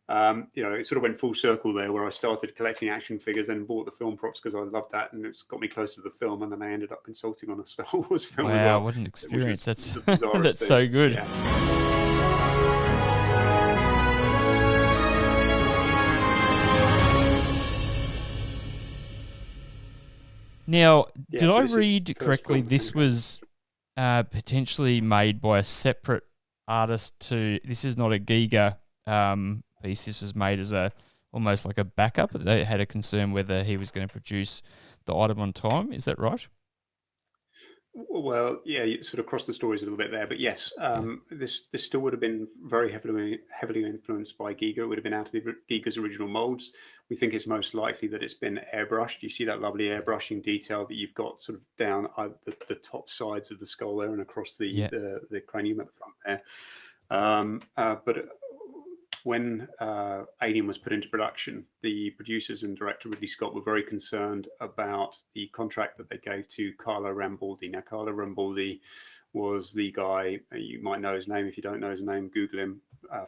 it sort of went full circle there, where I started collecting action figures, then bought the film props because I loved that, and it's got me close to the film. And then I ended up consulting on a Star Wars film as well. Wow, what an experience! That's that's so good. Yeah. Now, Yeah, did so I this is read first correctly? film This manufactured. was potentially made by a separate artist to. This is not a Giga piece. This was made as almost like a backup. They had a concern whether he was going to produce the item on time. Is that right? Well, yeah, you sort of crossed the stories a little bit there, but yes, Okay. this still would have been very heavily influenced by Giga. It would have been out of Giga's original molds. We think it's most likely that it's been airbrushed. You see that lovely airbrushing detail that you've got sort of down the top sides of the skull there and across Yeah. the cranium at the front there. But when Alien was put into production, the producers and director Ridley Scott were very concerned about the contract that they gave to Carlo Rambaldi. Now, Carlo Rambaldi was the guy, you might know his name. If you don't know his name, Google him.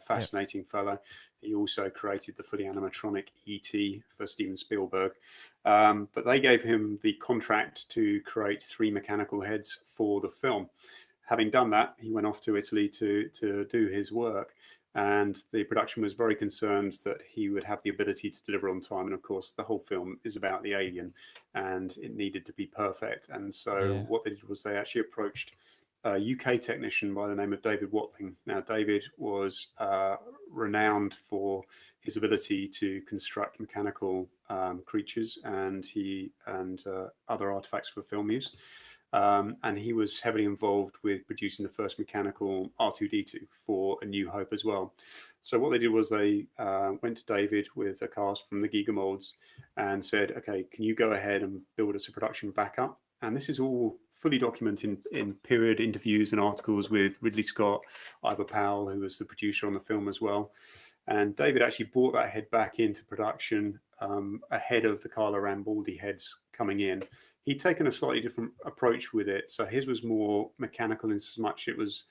Fascinating fellow. He also created the fully animatronic E.T. for Steven Spielberg. But they gave him the contract to create 3 mechanical heads for the film. Having done that, he went off to Italy to do his work. And the production was very concerned that he would have the ability to deliver on time. And of course, the whole film is about the alien, and it needed to be perfect. And so what they did was they actually approached a UK technician by the name of David Watkin. Now, David was renowned for his ability to construct mechanical creatures and other artifacts for film use. And he was heavily involved with producing the first mechanical R2-D2 for A New Hope as well. So what they did was they went to David with a cast from the Giga molds and said, okay, can you go ahead and build us a production backup? And this is all fully documented in period interviews and articles with Ridley Scott, Ivor Powell, who was the producer on the film as well. And David actually brought that head back into production ahead of the Carlo Rambaldi heads coming in. He'd taken a slightly different approach with it. So his was more mechanical in as much it was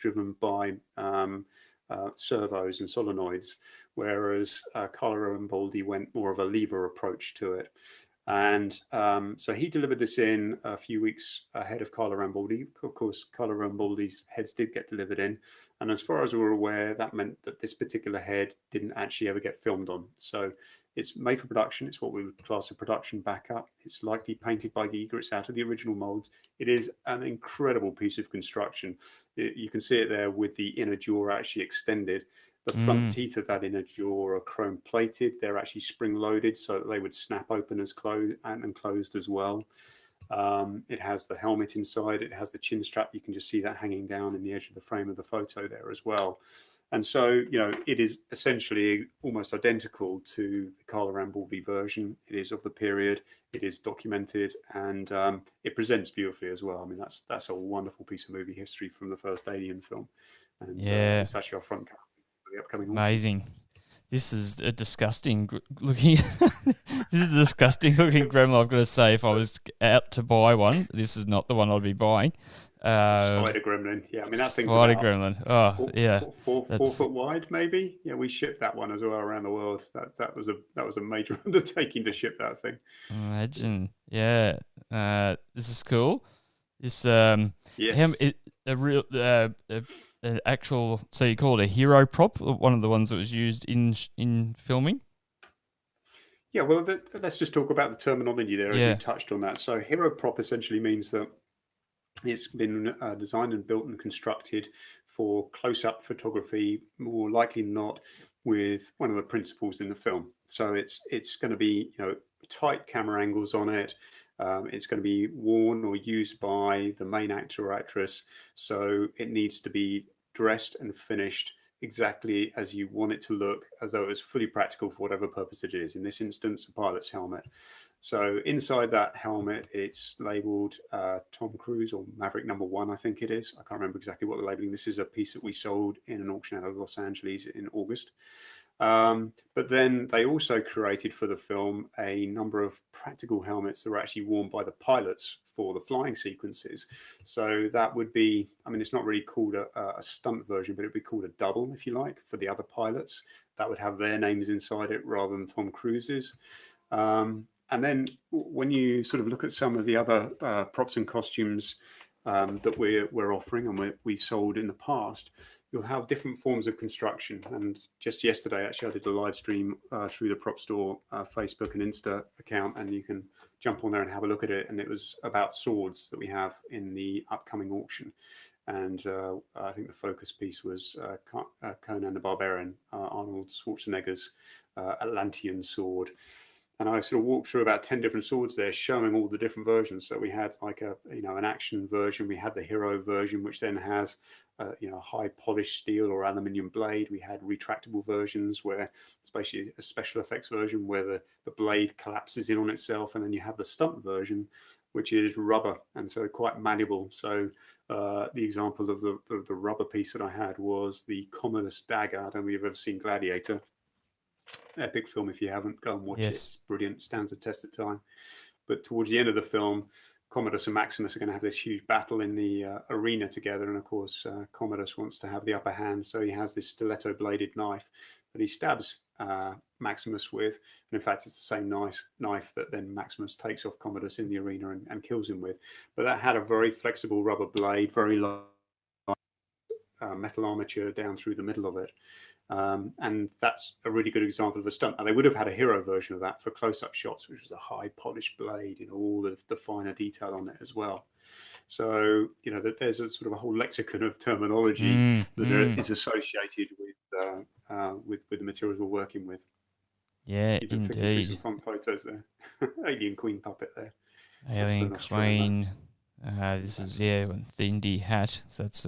driven by servos and solenoids, whereas Carlo Rambaldi went more of a lever approach to it. And so he delivered this in a few weeks ahead of Carlo Rambaldi. Of course, Carlo Rambaldi's heads did get delivered in. And as far as we're aware, that meant that this particular head didn't actually ever get filmed on. So it's made for production. It's what we would class a production backup. It's likely painted by Giga. It's out of the original molds. It is an incredible piece of construction. You can see it there with the inner jaw actually extended. The front teeth of that inner jaw are chrome plated. They're actually spring loaded so that they would snap open as closed and closed as well. It has the helmet inside. It has the chin strap. You can just see that hanging down in the edge of the frame of the photo there as well. And so, it is essentially almost identical to the Carlo Rambaldi version. It is of the period. It is documented, and it presents beautifully as well. I mean, that's a wonderful piece of movie history from the first Alien film, and it's actually our front cover for the upcoming auction. Amazing. This is a disgusting looking. This is a disgusting looking gremlin. I've got to say, if I was out to buy one, this is not the one I'd be buying. Spider Gremlin. Yeah, I mean that thing's Spider about Gremlin. Oh, four foot wide, maybe. Yeah, we shipped that one as well around the world. That was a major undertaking to ship that thing. Imagine. Yeah. This is cool. This Yes. an actual. So you call it a hero prop? One of the ones that was used in filming. Yeah, well, let's just talk about the terminology there, as Yeah. you touched on that. So, hero prop essentially means that it's been designed and built and constructed for close-up photography, more likely than not, with one of the principals in the film. So it's going to be tight camera angles on it. It's going to be worn or used by the main actor or actress. So it needs to be dressed and finished exactly as you want it to look, as though it was fully practical for whatever purpose it is. In this instance, a pilot's helmet. So inside that helmet, it's labeled Tom Cruise or Maverick #1, I think it is. I can't remember exactly what the labeling. This is a piece that we sold in an auction out of Los Angeles in August. But then they also created for the film a number of practical helmets that were actually worn by the pilots for the flying sequences. So that would be, I mean, it's not really called a stunt version, but it would be called a double, if you like, for the other pilots. that would have their names inside it rather than Tom Cruise's. And then when you sort of look at some of the other props and costumes that we're offering and we've sold in the past, you'll have different forms of construction. And just yesterday, actually, I did a live stream through the Propstore Facebook and Insta account, and you can jump on there and have a look at it. And it was about swords that we have in the upcoming auction. And I think the focus piece was Conan the Barbarian, Arnold Schwarzenegger's Atlantean sword. And I sort of walked through about 10 different swords there, showing all the different versions. So we had like an action version. We had the hero version, which then has high polished steel or aluminium blade. We had retractable versions where it's basically a special effects version where the blade collapses in on itself. And then you have the stunt version, which is rubber and so quite malleable. So the example of the rubber piece that I had was the Commodus dagger. I don't know if you've ever seen Gladiator. Epic film. If you haven't, go and watch it. It's brilliant, stands the test of time. But towards the end of the film, Commodus and Maximus are going to have this huge battle in the arena together, and of course Commodus wants to have the upper hand, so he has this stiletto bladed knife that he stabs Maximus with, and in fact it's the same knife that then Maximus takes off Commodus in the arena and kills him with. But that had a very flexible rubber blade, very long metal armature down through the middle of it. And that's a really good example of a stunt. And they would have had a hero version of that for close-up shots, which was a high polished blade and all the finer detail on it as well. So, that there's a sort of a whole lexicon of terminology that is associated with the materials we're working with. Yeah, indeed. Some fun photos there. Alien Queen puppet there. Alien Queen. This is, with the Indy hat. So that's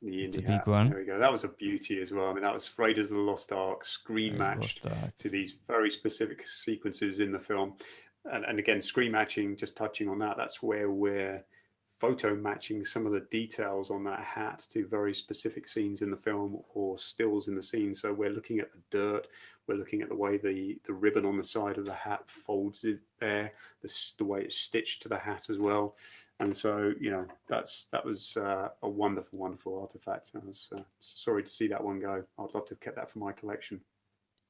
it's a big one. There we go. That was a beauty as well. I mean, that was Raiders of the Lost Ark screen matched to these very specific sequences in the film. And again, screen matching, just touching on that, that's where we're photo matching some of the details on that hat to very specific scenes in the film or stills in the scene. So we're looking at the dirt, we're looking at the way the ribbon on the side of the hat folds it there, the way it's stitched to the hat as well. And so, that was a wonderful, wonderful artifact. I was sorry to see that one go. I'd love to have kept that for my collection.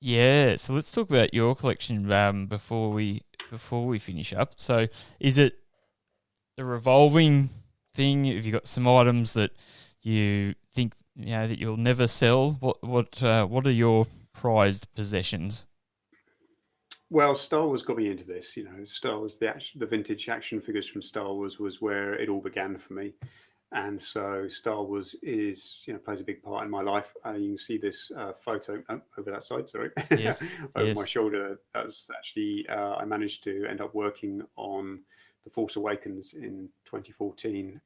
Yeah, so let's talk about your collection before we finish up. So, is it a revolving thing? Have you got some items that you think that you'll never sell? What are your prized possessions? Well, Star Wars got me into this. Star Wars, the vintage action figures from Star Wars was where it all began for me. And so Star Wars plays a big part in my life. You can see this photo over that side, sorry. Yes. Over my shoulder. That's actually, I managed to end up working on The Force Awakens in 2014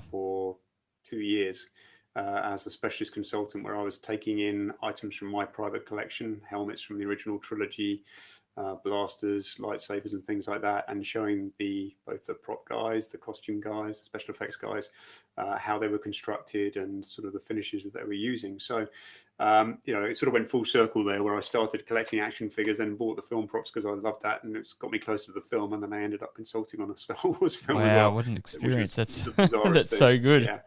for 2 years. As a specialist consultant, where I was taking in items from my private collection, helmets from the original trilogy, blasters, lightsabers, and things like that, and showing both the prop guys, the costume guys, the special effects guys, how they were constructed and sort of the finishes that they were using. So, it sort of went full circle there, where I started collecting action figures, then bought the film props because I loved that, and it's got me close to the film. And then I ended up consulting on a Star Wars film as well. Wow, what an experience! That's that's so good. Yeah.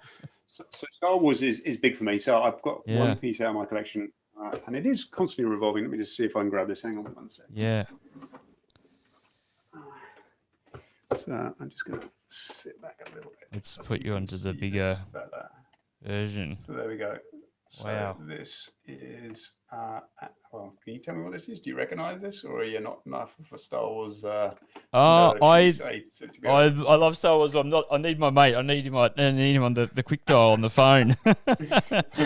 So Star Wars is big for me. So I've got one piece out of my collection, and it is constantly revolving. Let me just see if I can grab this. Hang on 1 second. Yeah. So I'm just going to sit back a little bit. Let's put you onto the bigger version. So there we go. Wow. So this is, can you tell me what this is? Do you recognize this, or are you not enough of a Star Wars? I love Star Wars. I need my mate. I need him on the quick dial on the phone.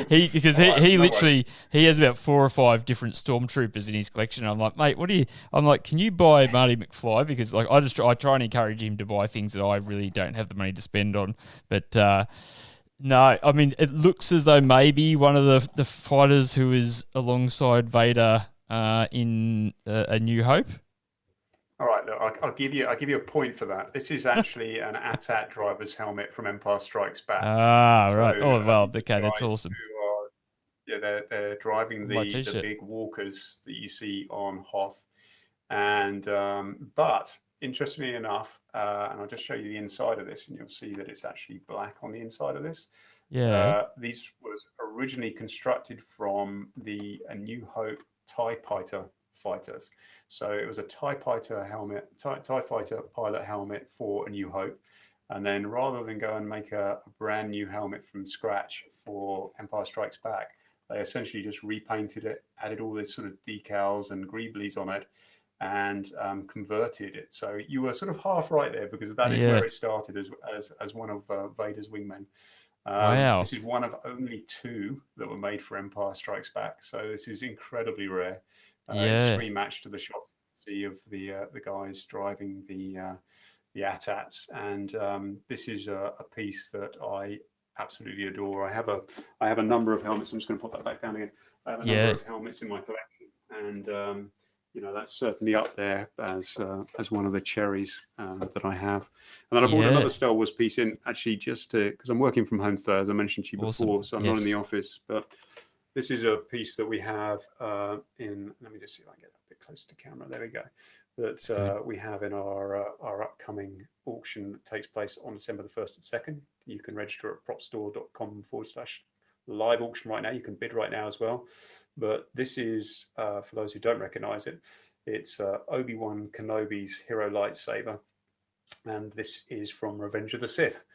he literally has about 4 or 5 different stormtroopers in his collection. I'm like, mate, can you buy Marty McFly? Because I try and encourage him to buy things that I really don't have the money to spend on, but. No, I mean, it looks as though maybe one of the fighters who is alongside Vader in A New Hope. All right, look, I'll give you a point for that. This is actually an AT-AT driver's helmet from Empire Strikes Back. Right. Oh, well, okay, that's awesome. They're driving the big walkers that you see on Hoth, and but interestingly enough, and I'll just show you the inside of this, and you'll see that it's actually black on the inside of this. These was originally constructed from the A New Hope TIE Fighter fighters. So it was a TIE Fighter helmet, TIE Fighter pilot helmet for A New Hope. And then rather than go and make a brand new helmet from scratch for Empire Strikes Back, they essentially just repainted it, added all this sort of decals and greeblies on it, and converted it. So you were sort of half right there, because that is where it started as one of Vader's wingmen. Wow. This is one of only 2 that were made for Empire Strikes Back. So this is incredibly rare. It's rematched to the shots you see of the guys driving the AT-ATs, and this is a piece that I absolutely adore. I have a number of helmets. I'm just going to put that back down again. I have a number of helmets in my collection, and that's certainly up there as one of the cherries that I have. And then I bought another Star Wars piece in, actually, just because I'm working from home today, as I mentioned to you before, so I'm not in the office. But this is a piece that we have in. Let me just see if I can get a bit closer to camera. There we go. That we have in our upcoming auction that takes place on December the 1st and 2nd. You can register at propstore.com/live auction right now. You can bid right now as well. But this is, for those who don't recognize it, it's Obi-Wan Kenobi's hero lightsaber. And this is from Revenge of the Sith.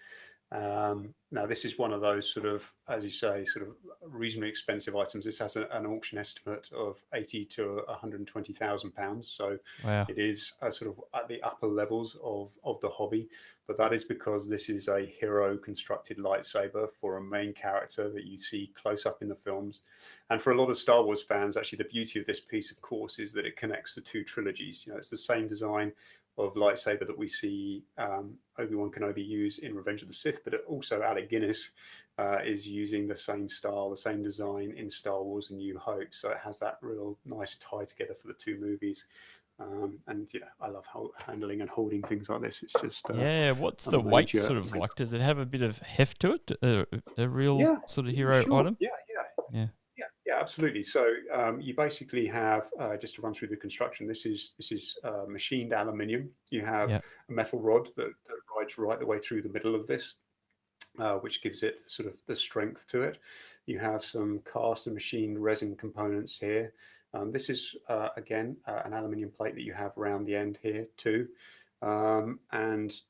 Now, this is one of those sort of, as you say, sort of reasonably expensive items. This has an auction estimate of £80,000 to £120,000. So it is sort of at the upper levels of the hobby. But that is because this is a hero constructed lightsaber for a main character that you see close up in the films. And for a lot of Star Wars fans, actually, the beauty of this piece, of course, is that it connects the 2 trilogies. It's the same design of lightsaber that we see Obi-Wan Kenobi use in Revenge of the Sith, but also Alec Guinness is using the same style, the same design in Star Wars: A New Hope. So it has that real nice tie together for the 2 movies. And I love handling and holding things like this. It's just what's the weight sort of like? Does it have a bit of heft to it? A real sort of hero item? Yeah, absolutely. So you basically have, just to run through the construction, this is machined aluminium. You have a metal rod that rides right the way through the middle of this, which gives it sort of the strength to it. You have some cast and machined resin components here. This is, again, an aluminium plate that you have around the end here too. I mean,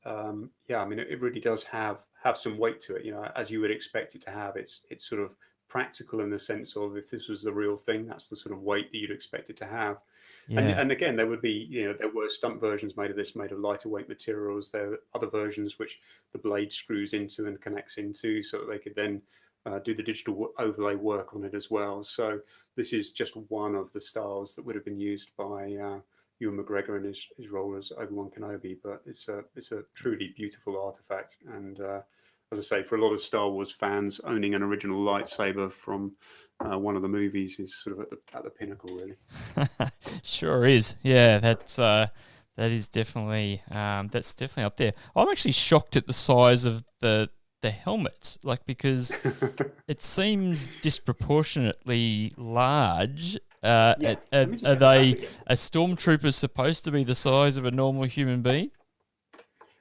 it really does have some weight to it, as you would expect it to have. It's sort of practical in the sense of, if this was the real thing, that's the sort of weight that you'd expect it to have. And again, there would be, there were stunt versions made of this, made of lighter weight materials. There are other versions which the blade screws into and connects into, so that they could then do the digital overlay work on it as well. So this is just one of the styles that would have been used by Ewan McGregor in his role as Obi-Wan Kenobi. But it's a truly beautiful artifact, and as I say, for a lot of Star Wars fans, owning an original lightsaber from one of the movies is sort of at the pinnacle, really. Sure is. Yeah, that is definitely that's definitely up there. I'm actually shocked at the size of the helmets, because it seems disproportionately large. Are they a stormtrooper supposed to be the size of a normal human being?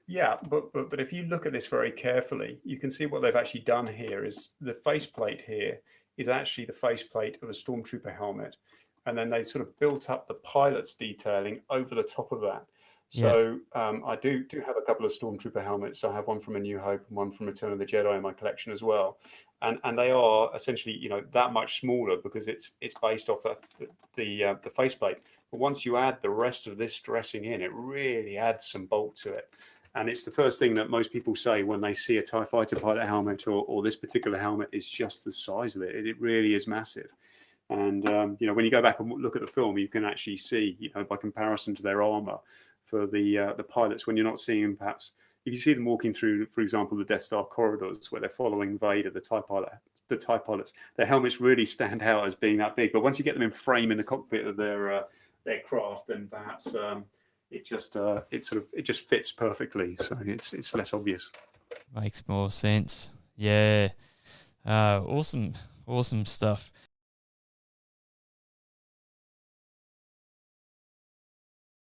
Yeah, but if you look at this very carefully, you can see what they've actually done here is the faceplate here is actually the faceplate of a stormtrooper helmet, and then they sort of built up the pilot's detailing over the top of that. So I do have a couple of stormtrooper helmets. I have one from A New Hope and one from Return of the Jedi in my collection as well, and they are essentially that much smaller because it's based off the faceplate. But once you add the rest of this dressing in, it really adds some bulk to it. And it's the first thing that most people say when they see a TIE Fighter pilot helmet or this particular helmet, is just the size of it. It really is massive. And, when you go back and look at the film, you can actually see, by comparison to their armor for the pilots, when you're not seeing them, perhaps, if you see them walking through, for example, the Death Star corridors where they're following Vader, the TIE pilots, their helmets really stand out as being that big. But once you get them in frame in the cockpit of their craft, then perhaps it just fits perfectly, so it's less obvious. Makes more sense. Yeah, awesome stuff.